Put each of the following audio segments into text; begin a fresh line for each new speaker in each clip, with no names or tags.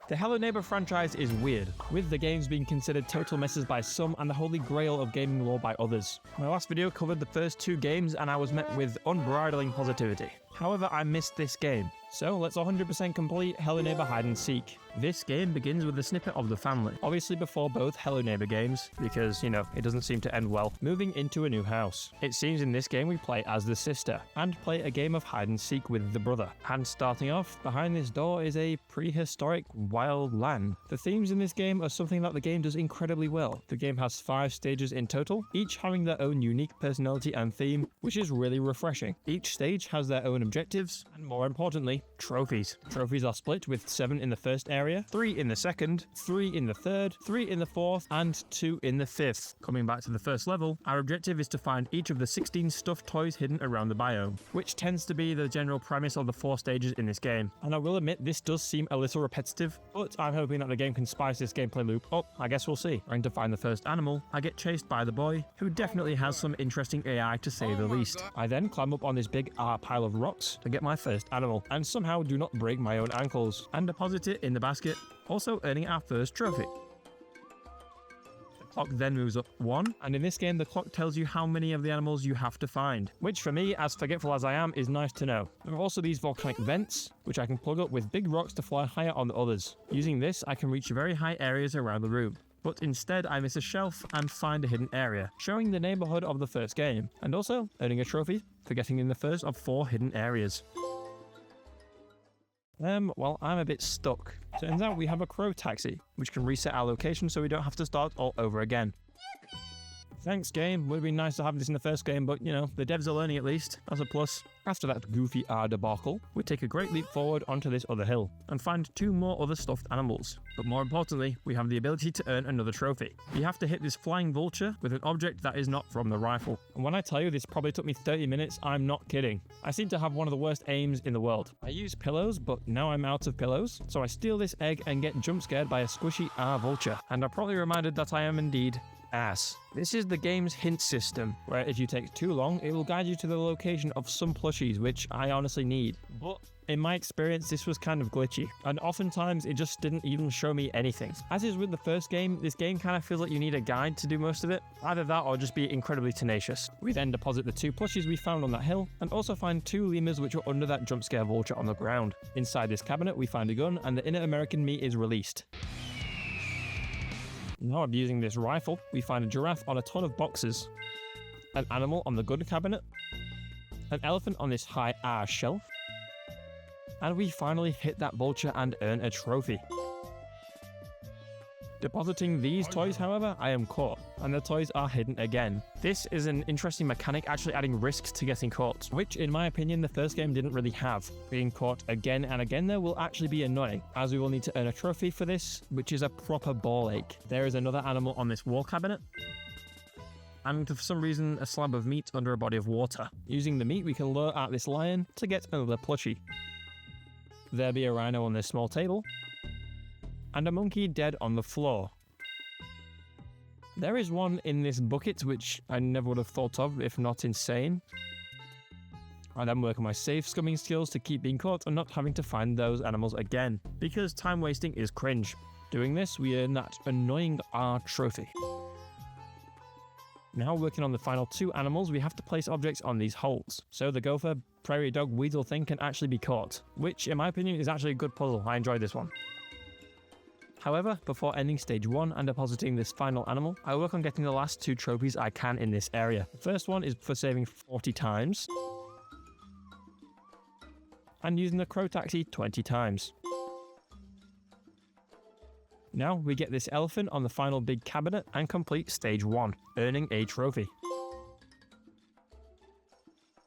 The Hello Neighbor franchise is weird, with the games being considered total messes by some and the holy grail of gaming lore by others. My last video covered the first 2 games and I was met with unbridling positivity. However, I missed this game, so let's 100% complete Hello Neighbor Hide and Seek. This game begins with a snippet of the family, obviously before both Hello Neighbor games, because, you know, it doesn't seem to end well, moving into a new house. It seems in this game we play as the sister, and play a game of hide and seek with the brother. And starting off, behind this door is a prehistoric wild land. The themes in this game are something that the game does incredibly well. The game has 5 stages in total, each having their own unique personality and theme, which is really refreshing. Each stage has their own objectives, and more importantly, trophies. Trophies are split with 7 in the first area, 3 in the second, 3 in the third, 3 in the fourth, and 2 in the fifth. Coming back to the first level, our objective is to find each of the 16 stuffed toys hidden around the biome, which tends to be the general premise of the 4 stages in this game. And I will admit this does seem a little repetitive, but I'm hoping that the game can spice this gameplay loop up. I guess we'll see. Trying to find the first animal, I get chased by the boy, who definitely has some interesting AI to say the least. I then climb up on this big pile of rocks to get my first animal, and somehow do not break my own ankles, and deposit it in the basket, also earning our first trophy. The clock then moves up 1, and in this game the clock tells you how many of the animals you have to find, which for me, as forgetful as I am, is nice to know. There are also these volcanic vents, which I can plug up with big rocks to fly higher on the others. Using this, I can reach very high areas around the room. But instead I miss a shelf and find a hidden area, showing the neighborhood of the first game, and also earning a trophy for getting in the first of 4 hidden areas. Well, I'm a bit stuck. Turns out we have a crow taxi, which can reset our location so we don't have to start all over again. Thanks, game. Would have been nice to have this in the first game, but, you know, the devs are learning at least. That's a plus. After that goofy debacle, we take a great leap forward onto this other hill, and find 2 more other stuffed animals. But more importantly, we have the ability to earn another trophy. You have to hit this flying vulture with an object that is not from the rifle. And when I tell you this probably took me 30 minutes, I'm not kidding. I seem to have one of the worst aims in the world. I use pillows, but now I'm out of pillows, so I steal this egg and get jump scared by a squishy vulture. And I'm probably reminded that I am indeed ass. This is the game's hint system, where if you take too long, it will guide you to the location of some plushies, which I honestly need. But in my experience, this was kind of glitchy, and oftentimes it just didn't even show me anything. As is with the first game, this game kind of feels like you need a guide to do most of it. Either that or just be incredibly tenacious. We then deposit the 2 plushies we found on that hill, and also find 2 lemurs which were under that jump scare vulture on the ground. Inside this cabinet, we find a gun, and the inner American me is released. Now abusing this rifle, we find a giraffe on a ton of boxes, an animal on the gun cabinet, an elephant on this high shelf, and we finally hit that vulture and earn a trophy. Depositing these toys, however, I am caught, and the toys are hidden again. This is an interesting mechanic, actually adding risks to getting caught, which in my opinion the first game didn't really have. Being caught again and again though will actually be annoying, as we will need to earn a trophy for this, which is a proper ball ache. There is another animal on this wall cabinet, and for some reason a slab of meat under a body of water. Using the meat we can lure out this lion to get another plushie. There be a rhino on this small table, and a monkey dead on the floor. There is one in this bucket which I never would have thought of if not insane. I then work on my safe scumming skills to keep being caught and not having to find those animals again, because time wasting is cringe. Doing this, we earn that annoying trophy. Now working on the final 2 animals, we have to place objects on these holes, so the gopher, prairie dog, weasel thing can actually be caught, which in my opinion is actually a good puzzle. I enjoyed this one. However, before ending stage 1 and depositing this final animal, I work on getting the last 2 trophies I can in this area. The first one is for saving 40 times, and using the crow taxi 20 times. Now we get this elephant on the final big cabinet and complete stage 1, earning a trophy.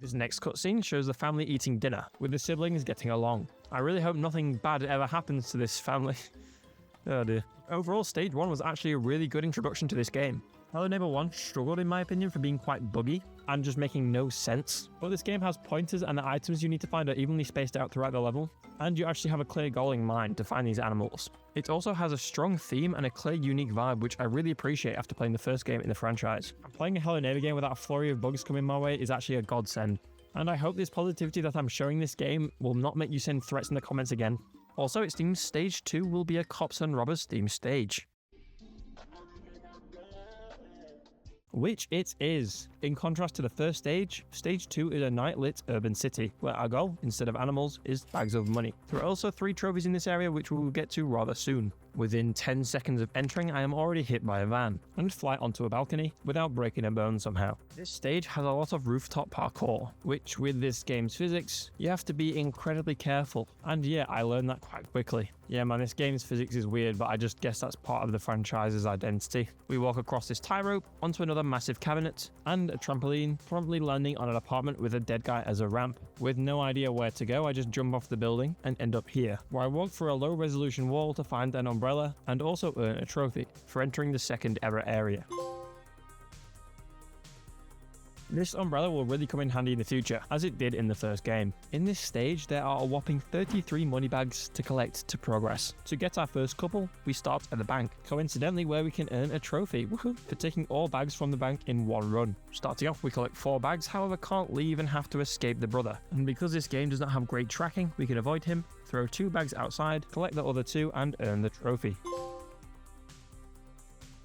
This next cutscene shows the family eating dinner, with the siblings getting along. I really hope nothing bad ever happens to this family. Oh dear. Overall, stage 1 was actually a really good introduction to this game. Hello Neighbor 1 struggled in my opinion for being quite buggy and just making no sense. But this game has pointers and the items you need to find are evenly spaced out throughout the level, and you actually have a clear goal in mind to find these animals. It also has a strong theme and a clear unique vibe which I really appreciate after playing the first game in the franchise. And playing a Hello Neighbor game without a flurry of bugs coming my way is actually a godsend. And I hope this positivity that I'm showing this game will not make you send threats in the comments again. Also, it seems stage 2 will be a cops and robbers themed stage. Which it is. In contrast to the first stage, stage 2 is a night-lit urban city, where our goal, instead of animals, is bags of money. There are also 3 trophies in this area which we will get to rather soon. Within 10 seconds of entering, I am already hit by a van, and fly onto a balcony without breaking a bone somehow. This stage has a lot of rooftop parkour, which with this game's physics, you have to be incredibly careful. And yeah, I learned that quite quickly. Yeah man, this game's physics is weird, but I just guess that's part of the franchise's identity. We walk across this tie rope, onto another massive cabinet, and a trampoline, promptly landing on an apartment with a dead guy as a ramp. With no idea where to go, I just jump off the building and end up here, where I walk through a low resolution wall to find an umbrella and also earn a trophy for entering the second error area. This umbrella will really come in handy in the future, as it did in the first game. In this stage, there are a whopping 33 money bags to collect to progress. To get our first couple, we start at the bank, coincidentally where we can earn a trophy for taking all bags from the bank in one run. Starting off, we collect 4 bags, however can't leave and have to escape the brother. And because this game does not have great tracking, we can avoid him, throw 2 bags outside, collect the other 2 and earn the trophy.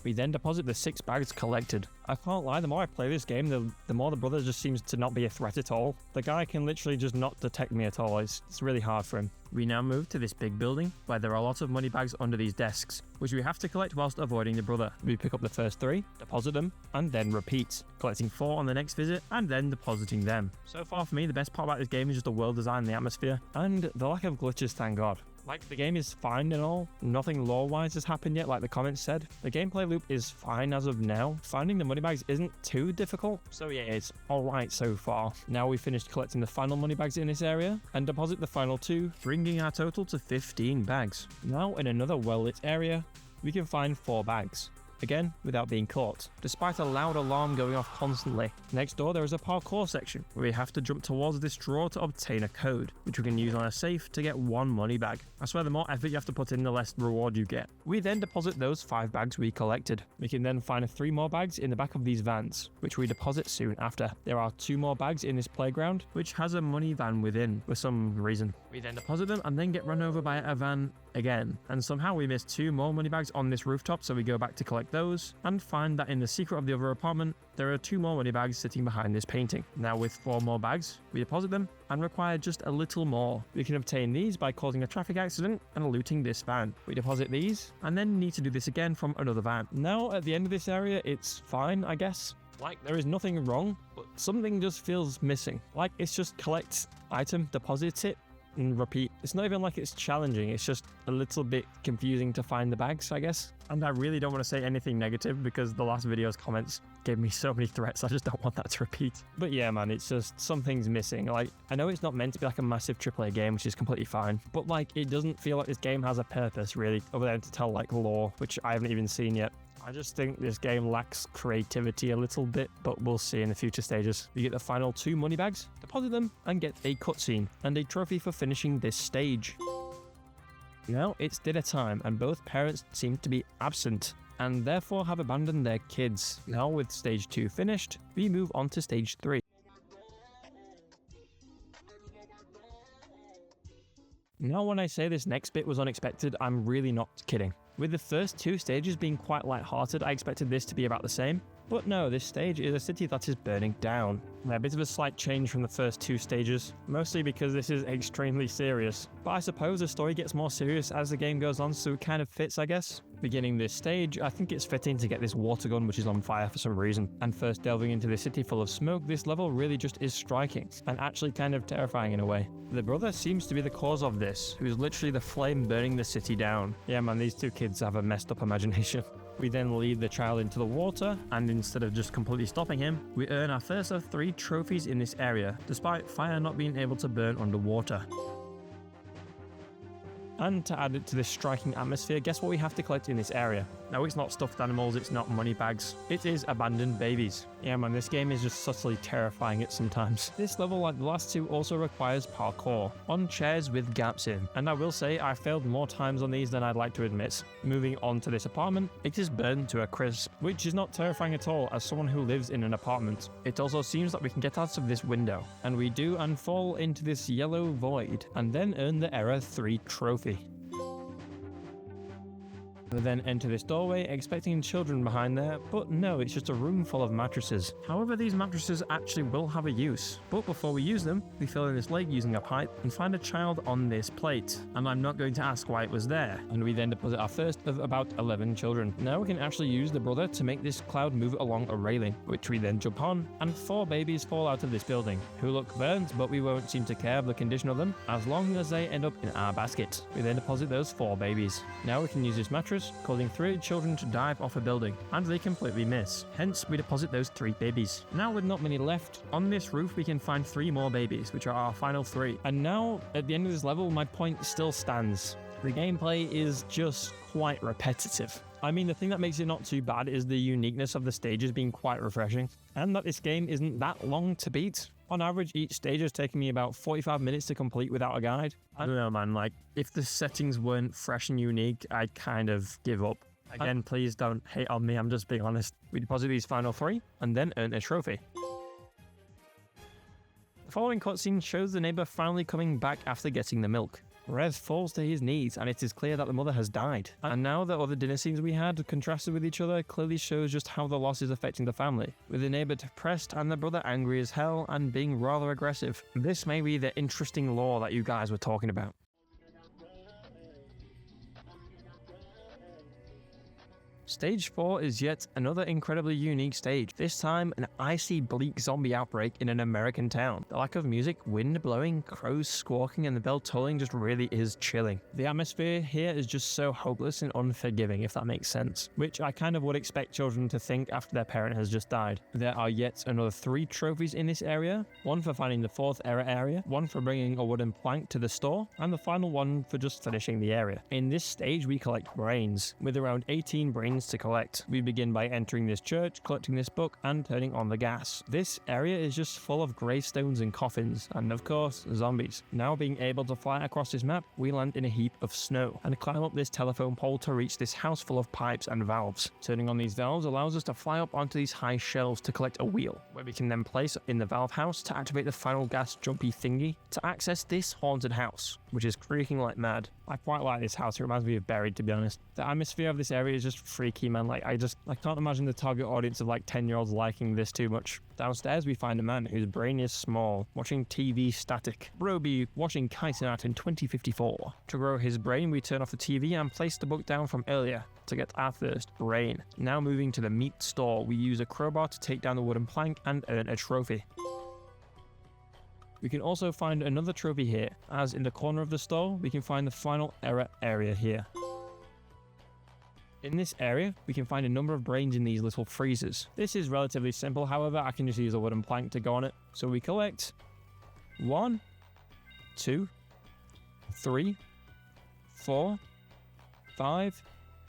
We then deposit the 6 bags collected. I can't lie, the more I play this game, the more the brother just seems to not be a threat at all. The guy can literally just not detect me at all. It's really hard for him. We now move to this big building, where there are lots of money bags under these desks, which we have to collect whilst avoiding the brother. We pick up the first 3, deposit them, and then repeat, collecting 4 on the next visit, and then depositing them. So far for me, the best part about this game is just the world design and the atmosphere, and the lack of glitches, thank God. Like, the game is fine and all, nothing lore-wise has happened yet like the comments said. The gameplay loop is fine as of now. Finding the money bags isn't too difficult, so yeah, it's alright so far. Now we've finished collecting the final money bags in this area, and deposit the final 2, bringing our total to 15 bags. Now in another well-lit area, we can find 4 bags. Again, without being caught, despite a loud alarm going off constantly. Next door, there is a parkour section, where we have to jump towards this drawer to obtain a code, which we can use on a safe to get 1 money bag. I swear the more effort you have to put in, the less reward you get. We then deposit those 5 bags we collected. We can then find 3 more bags in the back of these vans, which we deposit soon after. There are 2 more bags in this playground, which has a money van within, for some reason. We then deposit them and then get run over by a van again, and somehow we missed 2 more money bags on this rooftop, so we go back to collect those and find that in the secret of the other apartment there are 2 more money bags sitting behind this painting. Now with 4 more bags, we deposit them and require just a little more. We can obtain these by causing a traffic accident and looting this van. We deposit these and then need to do this again from another van. Now at the end of this area, it's fine, I guess. Like, there is nothing wrong, but something just feels missing. Like, it's just collect item, deposit it, and repeat. It's not even like it's challenging, it's just a little bit confusing to find the bags, I guess. And I really don't want to say anything negative because the last video's comments gave me so many threats, I just don't want that to repeat. But yeah man, it's just something's missing. Like, I know it's not meant to be like a massive AAA game, which is completely fine, but like, it doesn't feel like this game has a purpose really, other than to tell like lore, which I haven't even seen yet. I just think this game lacks creativity a little bit, but we'll see in the future stages. We get the final 2 money bags, deposit them, and get a cutscene and a trophy for finishing this stage. Now it's dinner time, and both parents seem to be absent, and therefore have abandoned their kids. Now with stage 2 finished, we move on to stage 3. Now when I say this next bit was unexpected, I'm really not kidding. With the first 2 stages being quite light-hearted, I expected this to be about the same. But no, this stage is a city that is burning down. A bit of a slight change from the first 2 stages, mostly because this is extremely serious. But I suppose the story gets more serious as the game goes on, so it kind of fits, I guess. Beginning this stage, I think it's fitting to get this water gun which is on fire for some reason. And first delving into this city full of smoke, this level really just is striking, and actually kind of terrifying in a way. The brother seems to be the cause of this, who is literally the flame burning the city down. Yeah man, these 2 kids have a messed up imagination. We then lead the child into the water, and instead of just completely stopping him, we earn our first of 3 trophies in this area, despite fire not being able to burn underwater. And to add it to this striking atmosphere, guess what we have to collect in this area? No, it's not stuffed animals, it's not money bags. It is abandoned babies. Yeah man, this game is just subtly terrifying at sometimes. This level, like the last 2, also requires parkour, on chairs with gaps in. And I will say, I failed more times on these than I'd like to admit. Moving on to this apartment, it is burned to a crisp, which is not terrifying at all as someone who lives in an apartment. It also seems that we can get out of this window, and we do, and fall into this yellow void, and then earn the error 3 trophy. We then enter this doorway, expecting children behind there, but no, it's just a room full of mattresses. However, these mattresses actually will have a use. But before we use them, we fill in this lake using a pipe and find a child on this plate. And I'm not going to ask why it was there. And we then deposit our first of about 11 children. Now we can actually use the brother to make this cloud move along a railing, which we then jump on, and 4 babies fall out of this building, who look burnt, but we won't seem to care of the condition of them, as long as they end up in our basket. We then deposit those 4 babies. Now we can use this mattress, causing 3 children to dive off a building, and they completely miss. Hence, we deposit those 3 babies. Now with not many left, on this roof we can find 3 more babies, which are our final 3. And now, at the end of this level, my point still stands. The gameplay is just quite repetitive. I mean, the thing that makes it not too bad is the uniqueness of the stages being quite refreshing, and that this game isn't that long to beat. On average, each stage has taken me about 45 minutes to complete without a guide. I don't know, man, like, if the settings weren't fresh and unique, I'd kind of give up. Again, please don't hate on me, I'm just being honest. We deposit these final 3, and then earn a trophy. The following cutscene shows the neighbor finally coming back after getting the milk. Rev falls to his knees, and it is clear that the mother has died. And now the other dinner scenes we had, contrasted with each other, clearly shows just how the loss is affecting the family, with the neighbor depressed and the brother angry as hell and being rather aggressive. This may be the interesting lore that you guys were talking about. Stage 4 is yet another incredibly unique stage, this time an icy, bleak zombie outbreak in an American town. The lack of music, wind blowing, crows squawking, and the bell tolling just really is chilling. The atmosphere here is just so hopeless and unforgiving, if that makes sense, which I kind of would expect children to think after their parent has just died. There are yet another 3 trophies in this area, 1 for finding the 4th error area, 1 for bringing a wooden plank to the store, and the final 1 for just finishing the area. In this stage we collect brains, with around 18 brains to collect. We begin by entering this church, collecting this book, and turning on the gas. This area is just full of gravestones and coffins, and of course, zombies. Now being able to fly across this map, we land in a heap of snow, and climb up this telephone pole to reach this house full of pipes and valves. Turning on these valves allows us to fly up onto these high shelves to collect a wheel, where we can then place in the valve house to activate the final gas jumpy thingy to access this haunted house, which is creaking like mad. I quite like this house, it reminds me of Buried, to be honest. The atmosphere of this area is just freaky, man. Like, I can't imagine the target audience of like 10-year-olds liking this too much. Downstairs we find a man whose brain is small, watching TV static. Bro be watching Kaisen Art in 2054. To grow his brain, we turn off the TV and place the book down from earlier to get our first brain. Now moving to the meat store, we use a crowbar to take down the wooden plank and earn a trophy. We can also find another trophy here, as in the corner of the store, we can find the final error area here. In this area, we can find a number of brains in these little freezers. This is relatively simple, however, I can just use a wooden plank to go on it. So we collect 1, 2, 3, 4, 5,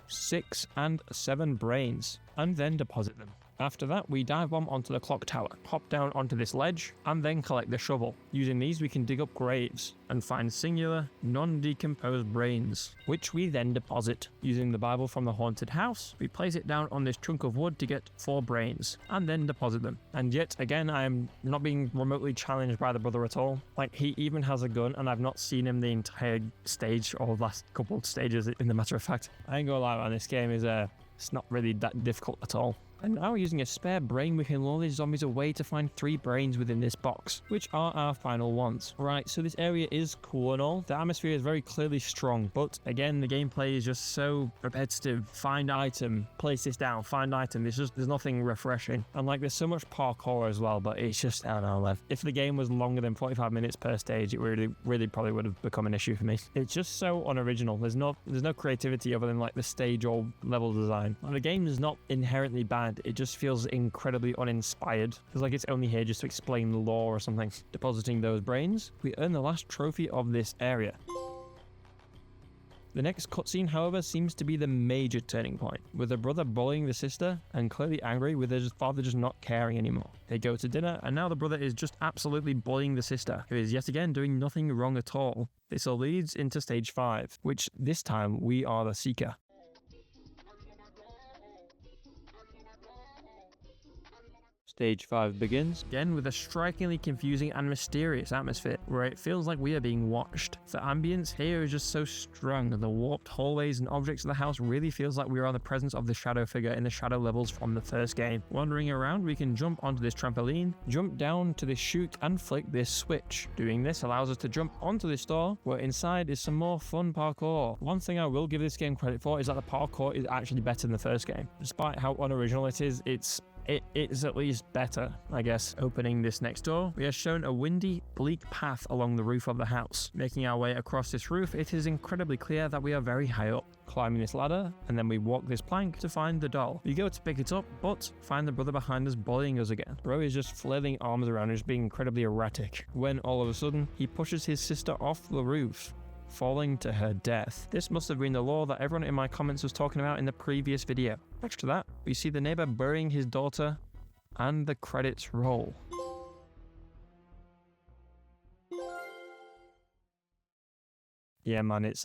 6, and 7 brains, and then deposit them. After that, we dive bomb onto the clock tower, hop down onto this ledge, and then collect the shovel. Using these, we can dig up graves and find singular, non-decomposed brains, which we then deposit. Using the Bible from the haunted house, we place it down on this chunk of wood to get 4 brains, and then deposit them. And yet again, I am not being remotely challenged by the brother at all. Like, he even has a gun, and I've not seen him the entire stage, or last couple of stages, in the matter of fact. I ain't gonna lie, man, this game is, it's not really that difficult at all. And now using a spare brain, we can lure these zombies away to find 3 brains within this box, which are our final ones. Right, so this area is cool and all. The atmosphere is very clearly strong, but again, the gameplay is just so repetitive. Find item, place this down, find item. There's nothing refreshing. And like, there's so much parkour as well, but it's just, I don't know, if the game was longer than 45 minutes per stage, it really probably would have become an issue for me. It's just so unoriginal. There's no creativity other than like the stage or level design. And the game is not inherently bad. It just feels incredibly uninspired. It's like it's only here just to explain the lore or something. Depositing those brains, we earn the last trophy of this area. The next cutscene, however, seems to be the major turning point, with the brother bullying the sister and clearly angry with his father just not caring anymore. They go to dinner, and now the brother is just absolutely bullying the sister, who is yet again doing nothing wrong at all. This all leads into stage 5, which this time we are the seeker. Stage 5 begins, again with a strikingly confusing and mysterious atmosphere, where it feels like we are being watched. The ambience here is just so strong, the warped hallways and objects of the house really feels like we are in the presence of the shadow figure in the shadow levels from the first game. Wandering around, we can jump onto this trampoline, jump down to this chute, and flick this switch. Doing this allows us to jump onto this door, where inside is some more fun parkour. One thing I will give this game credit for is that the parkour is actually better than the first game. Despite how unoriginal it is, it's at least better, I guess. Opening this next door, we are shown a windy, bleak path along the roof of the house. Making our way across this roof, it is incredibly clear that we are very high up. Climbing this ladder, and then we walk this plank to find the doll. We go to pick it up, but find the brother behind us bullying us again. Bro is just flailing arms around us, being incredibly erratic, when all of a sudden, he pushes his sister off the roof, falling to her death. This must have been the law that everyone in my comments was talking about in the previous video. Next to that, we see the neighbor burying his daughter, and the credits roll. Yeah, man, it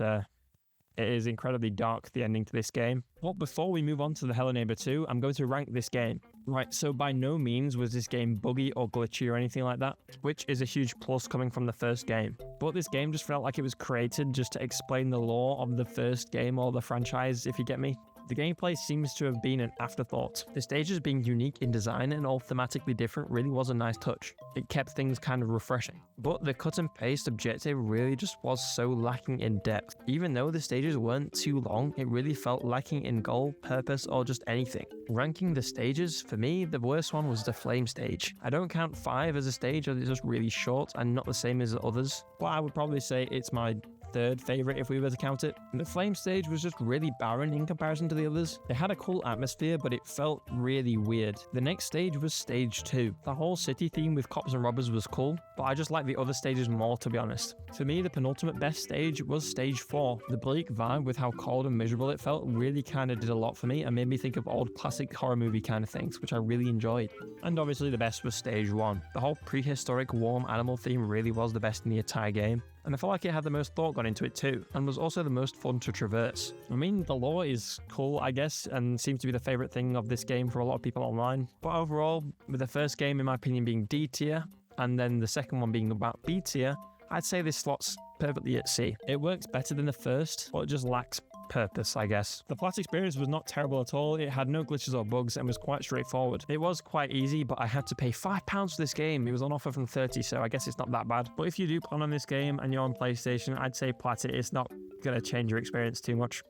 is incredibly dark, the ending to this game. But before we move on to the Hello Neighbor 2, I'm going to rank this game. Right, so by no means was this game buggy or glitchy or anything like that, which is a huge plus coming from the first game. But this game just felt like it was created just to explain the lore of the first game or the franchise, if you get me. The gameplay seems to have been an afterthought. The stages being unique in design and all thematically different really was a nice touch. It kept things kind of refreshing. But the cut and paste objective really just was so lacking in depth. Even though the stages weren't too long, it really felt lacking in goal, purpose, or just anything. Ranking the stages, for me, the worst one was the flame stage. I don't count 5 as a stage as it's just really short and not the same as the others, but I would probably say it's my third favorite if we were to count it. The flame stage was just really barren in comparison to the others. It had a cool atmosphere, but it felt really weird. The next stage was stage 2. The whole city theme with cops and robbers was cool, but I just like the other stages more, to be honest. For me, the penultimate best stage was stage 4. The bleak vibe with how cold and miserable it felt really kind of did a lot for me and made me think of old classic horror movie kind of things, which I really enjoyed. And obviously the best was stage 1. The whole prehistoric warm animal theme really was the best in the entire game. And I felt like it had the most thought gone into it too, and was also the most fun to traverse. I mean, the lore is cool, I guess, and seems to be the favorite thing of this game for a lot of people online. But overall, with the first game, in my opinion, being D tier, and then the second one being about B tier, I'd say this slots perfectly at C. It works better than the first, but it just lacks purpose, I guess. The flat experience was not terrible at all. It had no glitches or bugs and was quite straightforward. It was quite easy, but I had to pay £5 for this game. It was on offer from 30, so I guess it's not that bad. But if you do plan on this game and you're on PlayStation, I'd say plat it. It's not going to change your experience too much.